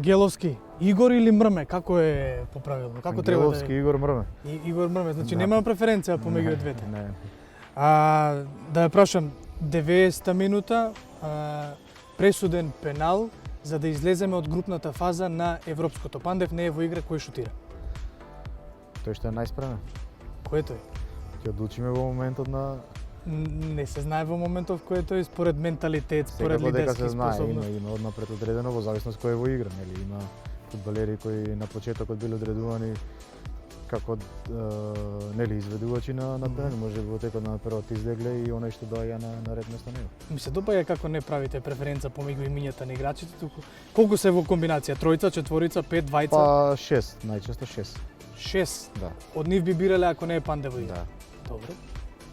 Ангеловски, Игор или Мрме, како е поправилно? Како треба да Ангеловски, Игор Мрме. Игор Мрме, значи Да. нема преференција помеѓу двете. Не. Да ја прашам, 90-та минута, пресуден пенал за да излеземе од групната фаза на Европското. Пандев не е во игра, кој шутира? Тој што е најспремен. Кој е тој? Ќе одлучиме во моментот на Не се знае во моментов кој е тој, според менталитет, според секако дека лидерски се знае, способности. има однапред одредено во зависност кој е во игра, нели? Има фудбалери кои на почетокот били одредувани како нели изведувачи на терен, може во текот на првот излегле и оној што доаѓа на ред место него. Ми се допаѓа како не правите преференца помеѓу имињата на играчите, туку колку се во комбинација? Тројца, четворица, пет, двајца? Па 6, најчесто 6. 6. Да. Од нив би бирале ако не е Пандев во игра. Да. Добро.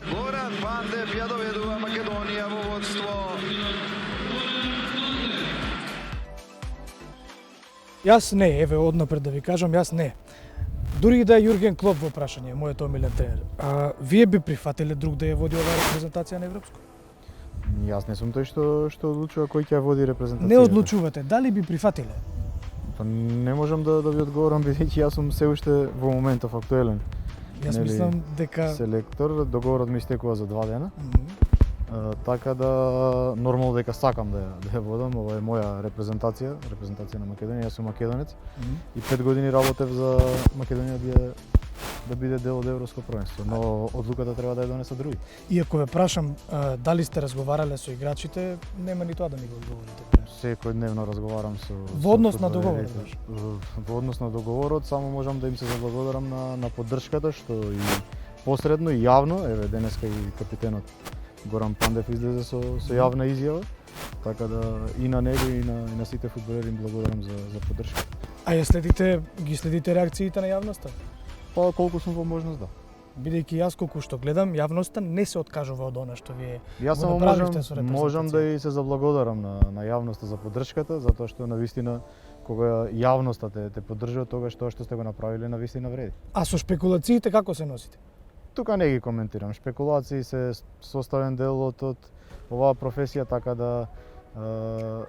Горан Пандев ја доведува Македонија во водство. Јас не, еве однапред да ви кажам, јас не. Дури и да е Јурген Клоп во прашање, мојот омилен тренер. Вие би прифатиле друг да ја води оваа репрезентација на Европско? Јас не сум тој што одлучува кој ќе ја води репрезентацијата. Не одлучувате, дали би прифатиле? Па не можам да ви одговорам бидејќи јас сум се уште во моментов актуелен. Јас Нели, мислам дека Селектор, договорот ми истекува за 2 дена. Така да нормално дека сакам да ја водам, ова е моја репрезентација на Македонија, јас сум македонец и 5 години работев за Македонија да биде дел од Европско првенство, но одлуката треба да ја донесат други. И ако ве прашам дали сте разговарале со играчите, нема ни тоа да ми го одговорите. Секојдневно разговарам со Во однос на фудбалерите. договорот? Во однос на договорот, само можам да им се заблагодарам на поддршката што и посредно и јавно, еве денеска и капитенот Горан Пандев излезе со јавна изјава, така да и на него и на сите фудбалери им благодарам за поддршка. А ги следите реакциите на јавноста? Па колку сум во можност да. Бидејќи јас колку што гледам, јавноста не се откажува од она што вие Јас само направивте со можам репрезентација. да и се заблагодарам на јавноста за поддршката, затоа што навистина кога јавноста те поддржува, тогаш тоа што сте го направиле навистина вреди. А со шпекулациите како се носите? Тука не ги коментирам. Шпекулации се составен дел од оваа професија, така да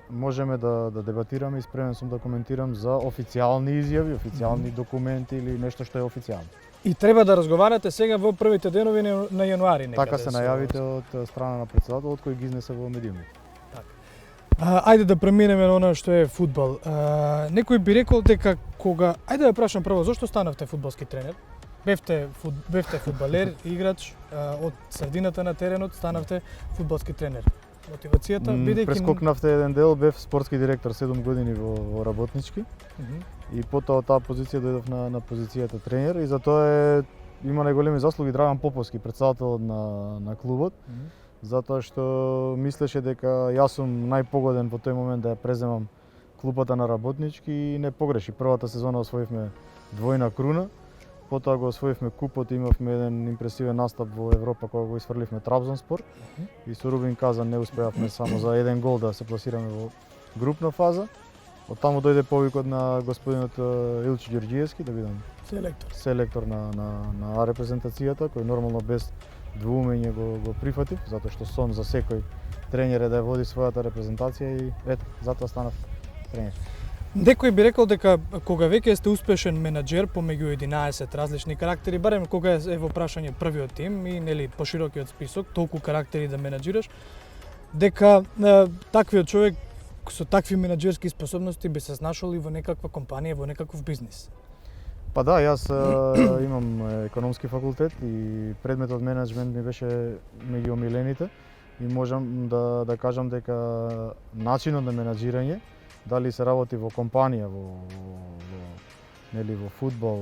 можеме да дебатираме и спремен сум да коментирам за официјални изјави, официјални документи или нешто што е официјално. И треба да разговарате сега во првите денови на јануари некаде. Така се најавите од страна на претседателот кој ги изнесе во медиумите. Ајде да преминеме на она што е фудбал. Некој би рекол дека ајде да прашам прво, зошто станавте фудбалски тренер? Бевте фудбалер, играч, од средината на теренот станавте фудбалски тренер. Мотивацијата бидејќи прескокнавте еден дел, бев спортски директор 7 години во работнички. И потоа од таа позиција дојдов на позицијата тренер и затоа има најголеми заслуги Драган Поповски, претседателот на клубот, затоа што мислеше дека јас сум најпогоден во тој момент да ја преземам клупата на работнички и не погреши. Првата сезона освоивме двојна круна, потоа го освоивме купот и имавме еден импресивен настап во Европа кога го исфрливме Трабзонспор и со Рубин Казан не успеавме само за еден гол да се пласираме во групна фаза. Од таму дојде повикот на господинот Илчи Ѓорѓиевски да бидам селектор на репрезентацијата, кој нормално без двоумење го прифатив, затоа што сон за секој тренер е да ја води својата репрезентација и ето, затоа станав тренер. Некој би рекол дека кога веќе сте успешен менаџер помеѓу 11 различни карактери, барем кога е во прашање првиот тим и нели поширокиот список, толку карактери да менаџираш, дека таквиот човек со такви менаџерски способности би се snашол и во некаква компанија, во некаков бизнис. Па да, јас имам економски факултет и предметот менеджмент ми беше меѓу омилените и можам да кажам дека начинот на менаџирање, дали се работи во компанија, во фудбал,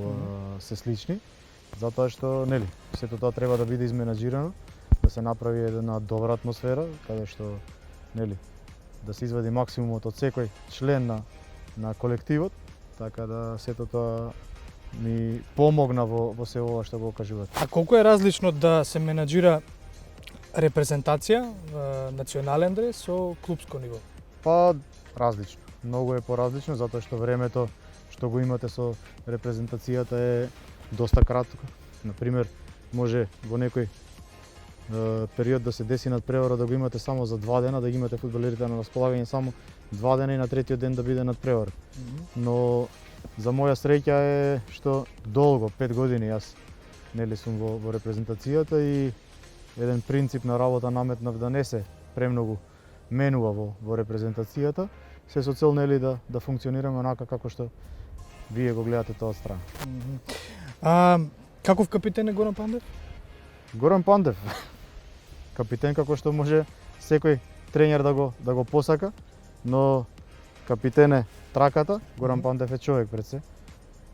се слични, затоа што нели сето тоа треба да биде изменаџирано, да се направи една добра атмосфера, каде што нели да се извади максимумот од секој член на колективот, така да сето тоа ми помогна во се ова што го кажувате. А колку е различно да се менаџира репрезентација, национален дрес со клупско ниво? Па различно. Многу е поразлично затоа што времето што го имате со репрезентацијата е доста кратко. На пример, може во некој период да се деси надпревара, да го имате само за 2 дена, да ги имате фудбалерите на располагање само 2 дена и на третиот ден да биде надпревара. Но за моја среќа е што долго, 5 години јас нели сум во репрезентацијата и еден принцип на работа наметнав да не се премногу менува во репрезентацијата, се со цел нели да функционираме онака како што вие го гледате тоа од страна. Каков капитен е Горан Пандев? Горан Пандев, капитен како што може секој тренер да го посака, но капитен е траката, Горан Пандев е човек пред се.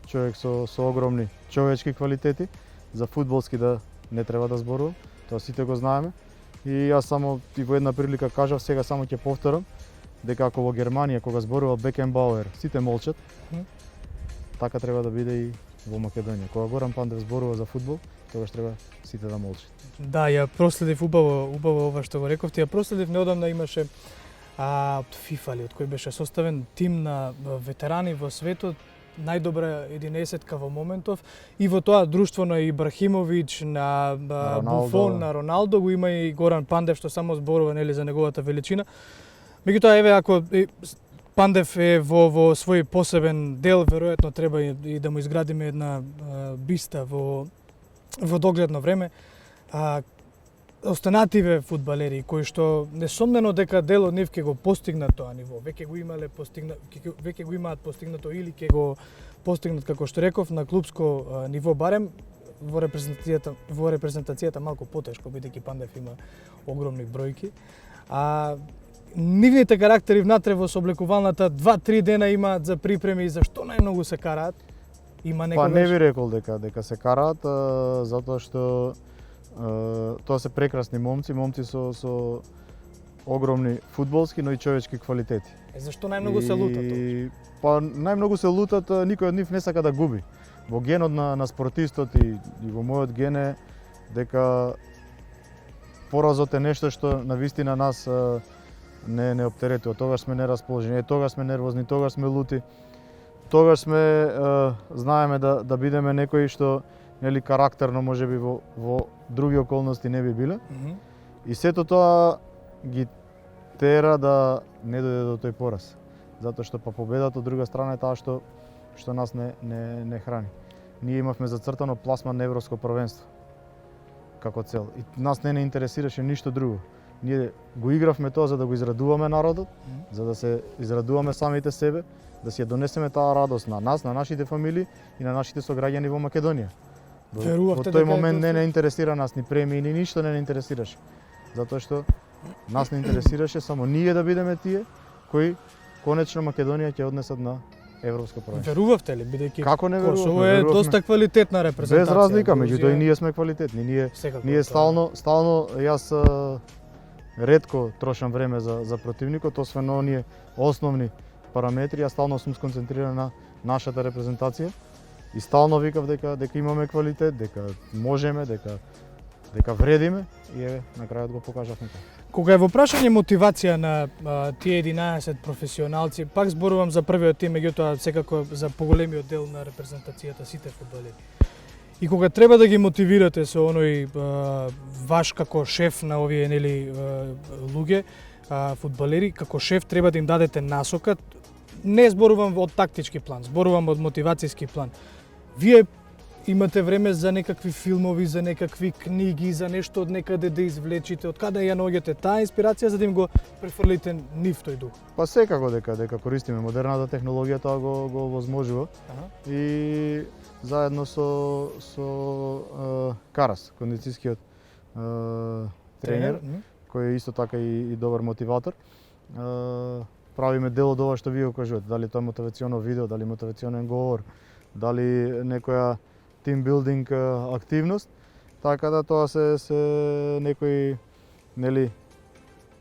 Човек со огромни човечки квалитети, за фудбалски да не треба да зборувам, тоа сите го знаеме. И јас само и во една прилика кажав, сега само ќе повторам, дека ако во Германија кога зборува Бекенбауер, сите молчат, така треба да биде и во Македонија. Кога Горан Пандев зборува за фудбал, тогаш треба сите да молчат. Да, ја проследив убаво ова што го рековте. Ја проследив неодамна имаше од FIFA ли, од кој беше составен тим на ветерани во светот, најдобра 11-ка во моментов, и во тоа друштво на Ибрахимовиќ, на Буфон, на Роналдо, го има и Горан Пандев што само зборува нели за неговата величина. Меѓутоа, еве, ако Пандев е во свој посебен дел, веројатно треба и да му изградиме една биста во догледно време. Останативе фудбалери кои што несомнено дека дел од нив ќе го постигнат тоа ниво, веќе го имаат постигнато или ќе го постигнат, како што реков, на клубско ниво барем. Во репрезентацијата малку потешко, бидејќи Пандев има огромни бројки. Нивните карактери внатре во сооблекувалната 2-3 дена имаат за припреми и зашто најмногу се караат? Има некогаш? Па не би рекол дека се караат, затоа што тоа се прекрасни момци со огромни фудбалски, но и човечки квалитети. Зашто најмногу се лутат? Па најмногу се лутат, никој од нив не сака да губи. Во генот на спортистот и во мојот ген е дека поразот е нешто што навистина нас не оптеретува. Тогаш сме нерасположени, тогаш сме нервозни, тогаш сме лути. Тогаш сме знаеме да бидеме некои што нели карактерно можеби во други околности не би биле. И сето тоа ги тера да не дојде до тој пораз. Затоа што па победата од друга страна е таа што нас не храни. Ние имавме зацртано пласман на европско првенство како цел. И нас не интересираше ништо друго. Ние го игравме тоа за да го израдуваме народот, за да се израдуваме самите себе, да си ја донесеме таа радост на нас, на нашите фамилии и на нашите сограѓани во Македонија. Во тој момент не интересира нас ни премии, ни ништо не интересираше. Затоа што нас не интересираше само ние да бидеме тие кои конечно Македонија ќе однесат на европско првенство. Верувавте ли, бидејќи Косово е доста квалитетна репрезентација? Без разлика, меѓутоа и ние сме квалитетни. Ние стално јас ретко трошам време за противникот, освен оние основни параметри, јас стално сум сконцентриран на нашата репрезентација и стално викав дека имаме квалитет, дека можеме, дека вредиме и еве на крајот го покажавме тоа. Кога е во прашање мотивација на тие 11 професионалци, пак зборувам за првиот тим, меѓутоа секако за поголемиот дел на репрезентацијата, сите фудбалери. И кога треба да ги мотивирате со оној ваш како шеф на овие нели луѓе, фудбалери, како шеф треба да им дадете насока. Не зборувам од тактички план, зборувам од мотивацијски план. Вие имате време за некакви филмови, за некакви книги, за нешто од некаде да извлечите, од каде ја наоѓате таа инспирација за да им го префрлите нив тој дух? Па секако дека користиме модерната технологија, тоа го возможува. И заедно со Карас, кондицијскиот тренер, кој е исто така и добар мотиватор, правиме дел од ова што вие го кажувате, дали тоа е мотивационо видео, дали мотивационен говор, дали некоја тимбилдинг активност, така да тоа се некои нели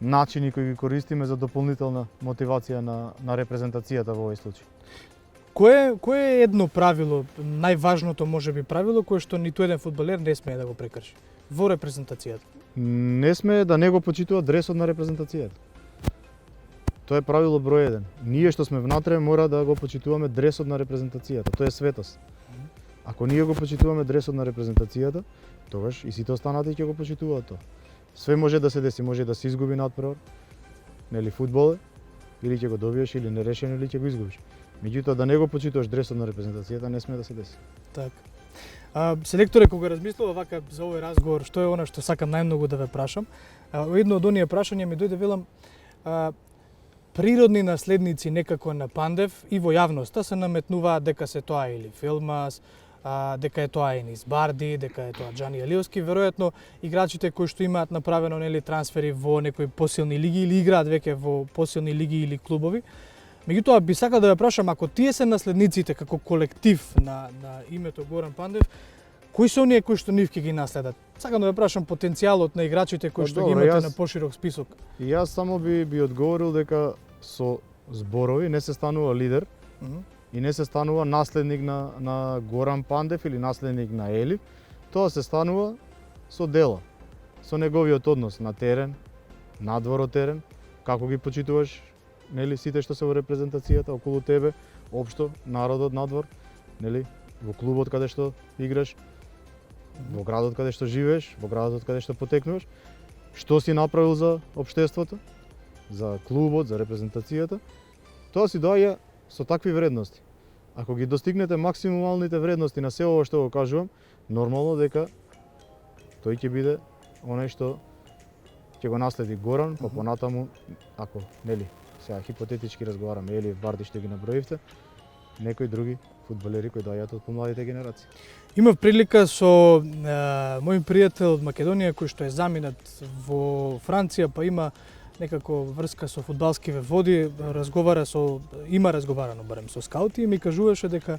начини кои ги користиме за дополнителна мотивација на репрезентацијата во овој случај. Кое е едно правило, најважното можеби правило кое што ниту еден фудбалер не смее да го прекрши во репрезентацијата? Не смее да не го почитува дресот на репрезентацијата. Тоа е правило број 1. Ние што сме внатре мора да го почитуваме дресот на репрезентацијата. Тоа е светост. Ако ние го почитуваме дресот на репрезентацијата, тогаш и сите останати ќе го почитуваат тоа. Све може да се деси, може да се изгуби надпревар. Нели фудбал е, или ќе го добиеш или нерешено или ќе го изгубиш. Меѓутоа да не го почитуваш дресот на репрезентацијата не сме да се деси. Така. Селекторе, кога размислува вака за овој разговор, што е она што сакам најмногу да ве прашам? Едно од оние прашања ми дојде, велам, природни наследници некако на Пандев и во јавноста се наметнуваат дека се тоа или Филмас, дека е тоа Енис Барди, дека е тоа Џани Алиевски, веројатно играчите кои што имаат направено нели трансфери во некои посилни лиги или играат веќе во посилни лиги или клубови. Меѓутоа би сакал да ве прашам, ако тие се наследниците како колектив на името Горан Пандев, кои се оние кои што нив ќе ги наследат? Сакам да ве прашам потенцијалот на играчите кои што ги имате на поширок список. И јас само би одговорил дека со зборови не се станува лидер и не се станува наследник на Горан Пандев или наследник на Елив. Тоа се станува со дела, со неговиот однос на терен, надвор од терен, како ги почитуваш нели сите што се во репрезентацијата околу тебе, општо народот надвор, нели во клубот каде што играш, во градот каде што живееш, во градот каде што потекнуваш, што си направил за општеството, за клубот, за репрезентацијата, тоа си доаѓа со такви вредности. Ако ги достигнете максималните вредности на се ова што го кажувам, нормално дека тој ќе биде оној што ќе го наследи Горан, па понатаму, ако нели сега хипотетички разговараме, Елив Барди што ги наброивте, некои други фудбалери кои доаѓаат од помладите генерации. Имав прилика со мој пријател од Македонија кој што е заминат во Франција, па има некако врска со фудбалскиве води, има разговарано барем со скаути и ми кажуваше дека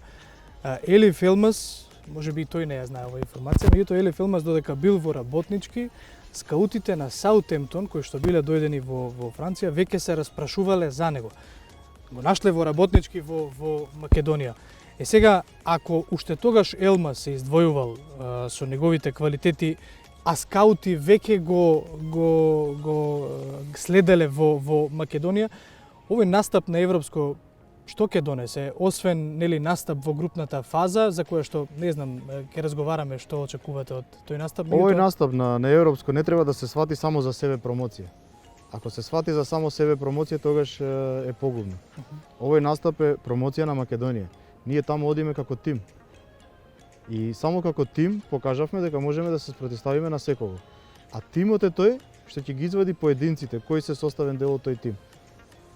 Елиф Елмас, можеби и тој не ја знае оваа информација, меѓутоа Елиф Елмас додека бил во работнички, скаутите на Саутемптон кои што биле дојдени во Франција веќе се распрашувале за него. Го нашле во работнички во Македонија. Сега, ако уште тогаш Елмас се издвојувал со неговите квалитети, а скаути веќе го следеле во Македонија, овој настап на европско што ќе донесе, освен нели настап во групната фаза, за која што не знам, ќе разговараме што очекувате од тој настап. Овој настап на европско не треба да се свати само за себе промоција. Ако се свати за само себе промоција, тогаш е погубно. Овој настап е промоција на Македонија. Ние таму одиме како тим. И само како тим покажавме дека можеме да се спротивставиме на секого. А тимот е тој што ќе ги извади поединците кои се составен дел од тој тим.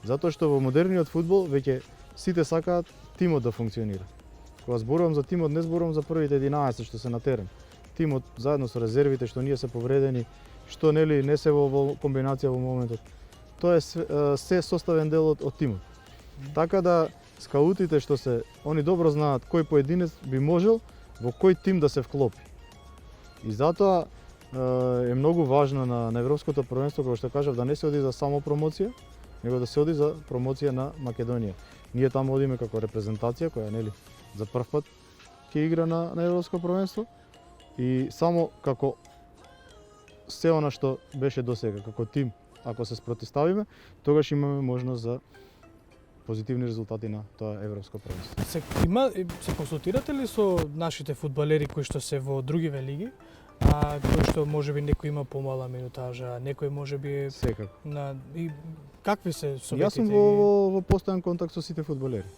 Затоа што во модерниот фудбал веќе сите сакаат тимот да функционира. Кога зборувам за тимот, не зборувам за првите 11 што се на терен. Тимот заедно со резервите што ние се повредени, што нели не се во комбинација во моментот. Тоа е се составен дел од тимот. Така да скаутите што се, они добро знаат кој поединец би можел во кој тим да се вклопи. И затоа е многу важно на европското првенство, како што кажав, да не се оди за само промоција, него да се оди за промоција на Македонија. Ние таму одиме како репрезентација која нели за прв пат ќе игра на европско првенство и само како се она што беше досега, како тим, ако се спротивставиме, тогаш имаме можност за позитивни резултати на тоа европско првенство. Се консултирате ли со нашите фудбалери кои што се во другиве лиги, кои што можеби некој има помала минутажа, некој можеби секако. И какви се советите? Јас сум во постојан контакт со сите фудбалери.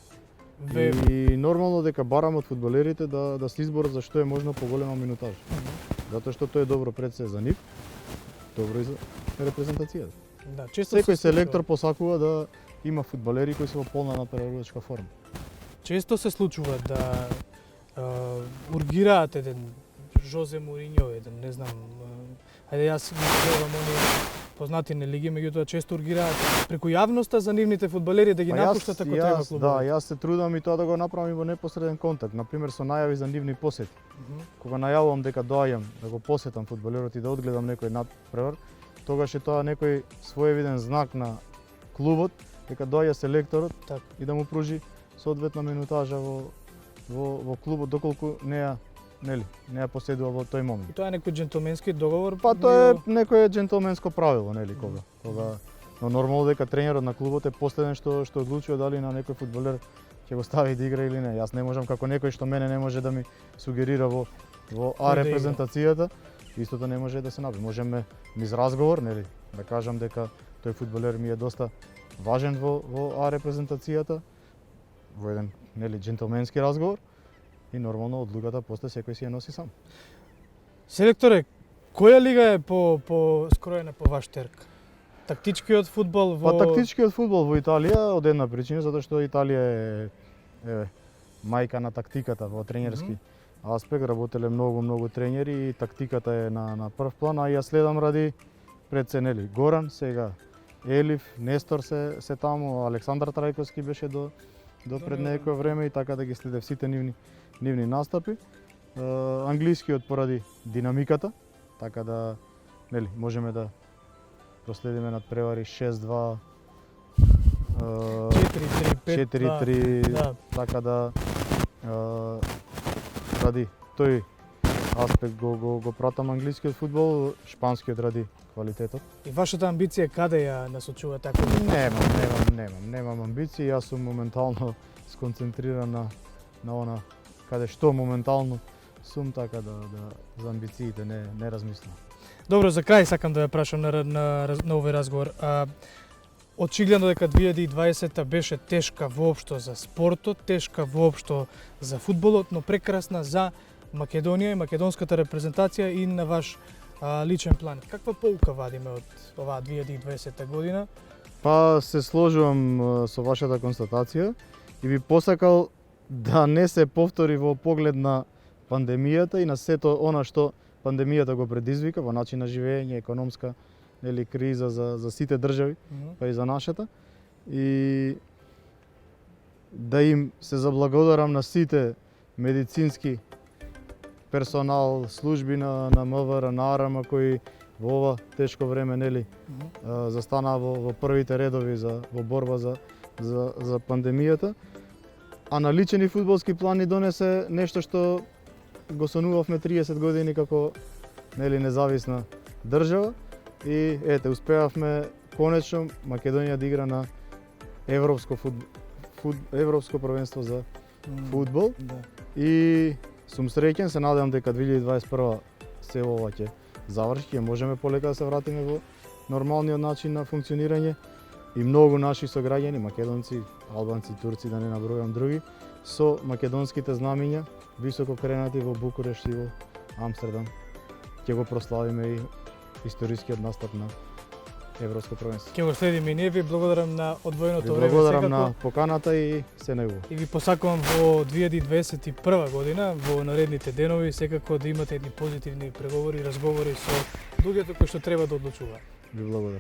И нормално дека барам од фудбалерите да се изборат за што е можно поголема минутажа. Затоа што тоа е добро пред се за нив, добро и за репрезентацијата. Да, често секој селектор посакува да има фудбалери кои се во полна надпреварувачка форма. Често се случува да ургираат еден Жозе Мориньо, еден, не знам, ајде јас ги гледам оние познати на лиги, меѓутоа често ургираат преку јавноста за нивните фудбалери да ги напуштат ако треба клубови. Да, јас се трудам и тоа да го направам и во непосреден контакт, например со најави за нивни посети. Кога најавувам дека доаѓам да го посетам фудбалерот и да одгледам некој надпревар, тогаш е тоа некој своевиден знак на клубот дека доаѓа селекторот и да му пружи соодветна минутажа во клубот доколку не ја поседува во тој момент. И тоа е некој џентлменски договор? Па тоа е некое џентлменско правило, нели, кога но нормално дека тренерот на клубот е последен што одлучува дали на некој фудбалер ќе го стави да игра или не. Јас не можам како некој што мене не може да ми сугерира во репрезентацијата истото не може да се направи. Можеме низ разговор, нели, да кажам дека тој фудбалер ми е доста важен во А репрезентацијата, во еден, нели, џентлменски разговор и нормално одлуката после секој си ја носи сам. Селекторе, која лига е по скроена по ваш терк? Тактичкиот фудбал во Тактичкиот фудбал во Италија од една причина, затоа што Италија е мајка на тактиката во тренерски аспект. Работеле многу тренери и тактиката е на прв план, а ја следам ради пред се, нели, Горан, сега Елиф, Нестор се таму, Александар Трајковски беше до пред некој време и така да ги следев сите нивни настапи. Англискиот поради динамиката, така да, нели, можеме да проследиме надпревари 6-2, 4-3-5, 4-3, да. така да ради тој аспект го пратам англискиот фудбал, шпанскиот ради квалитетот. И вашата амбиција каде ја насочува така? Немам амбиции, јас сум моментално сконцентриран на она каде што моментално сум, така да за амбициите не размислам. Добро, за крај сакам да ја прашам на овој разговор. Очигледно дека 2020 беше тешка воопшто за спортот, тешка воопшто за фудбалот, но прекрасна за Македонија и македонската репрезентација и на ваш личен план. Каква поука вадиме од оваа 2020 година? Па се сложувам со вашата констатација и би посакал да не се повтори во поглед на пандемијата и на сето она што пандемијата го предизвика во начин на живење, економска, нели, криза за сите држави, па и за нашата. И да им се заблагодарам на сите медицински персонал, служби на МВР, на АРМ кои во ова тешко време, нели, застанаа во првите редови во борба за пандемијата. А на личен и фудбалски план ни донесе нешто што го сонувавме 30 години како, нели, независна држава и ете, успеавме конечно Македонија да игра на европско првенство за фудбал. Да. И сум среќен, се надевам дека 2021 се ова ќе заврши, ќе можеме полека да се вратиме во нормалниот начин на функционирање и многу наши сограѓани, македонци, албанци, турци, да не набројам други, со македонските знамиња високо кренати во Букурешт и во Амстердам. Ќе го прославиме и историскиот настап на Европско првенство. Ќе го следиме и ние. Ви благодарам на одвоеното време. Благодарам на поканата и се најубаво. И ви посакувам во 2021 година, во наредните денови, секако да имате едни позитивни преговори и разговори со луѓето кои што треба да одлучуваат. Ви благодарам.